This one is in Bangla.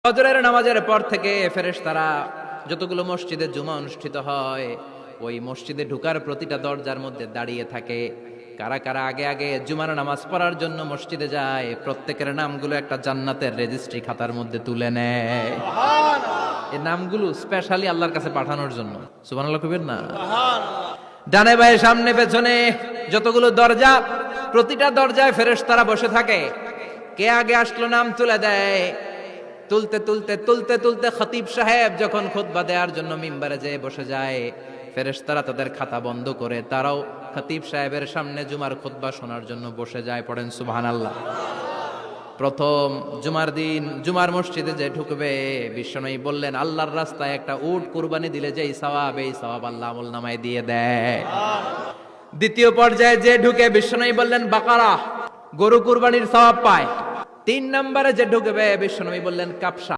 ফজরের নামাজের পর থেকে ফেরেশতারা যতগুলো মসজিদে জুমা অনুষ্ঠিত হয় ওই মসজিদে ঢুকার প্রতিটা দরজার মধ্যে দাঁড়িয়ে থাকে। কারা কারা আগে আগে জুমার নামাজ পড়ার জন্য মসজিদে যায়, প্রত্যেকের নামগুলো একটা জান্নাতের রেজিস্ট্রি খাতার মধ্যে তুলে নেয়। এই নামগুলো স্পেশালি আল্লাহর কাছে পাঠানোর জন্য। সুবহানাল্লাহ কইবেন না? ডানে বায়ে সামনে পেছনে যতগুলো দরজা, প্রতিটা দরজায় ফেরেশতারা বসে থাকে। কে আগে আসলো নাম তুলে দেয়। তুলতে তুলতে তুলতে তুলতে খতিব সাহেব যখন খুতবা দেওয়ার জন্য মিম্বারে যেয়ে বসে যায়, ফেরেশতারা তাদের খাতা বন্ধ করে তারাও খতিব সাহেবের সামনে জুমার খুতবা শোনার জন্য বসে যায়। পড়েন সুবহানাল্লাহ। প্রথম জুমার দিন জুমার মসজিদে যে ঢুকবে, বিশ্বনবী বললেন আল্লাহর রাস্তায় একটা উট কুরবানি দিলে যেই সওয়াব, এই সওয়াব আল্লাহ আমলনামায় দিয়ে দেয়। দ্বিতীয় পর্যায়ে যে ঢুকে, বিশ্বনবী বললেন বাকারা, গরু কুরবানির সওয়াব পায়। 3 নম্বরে যে ঢুকবে, বিশ্বনবী বললেন কাপসা,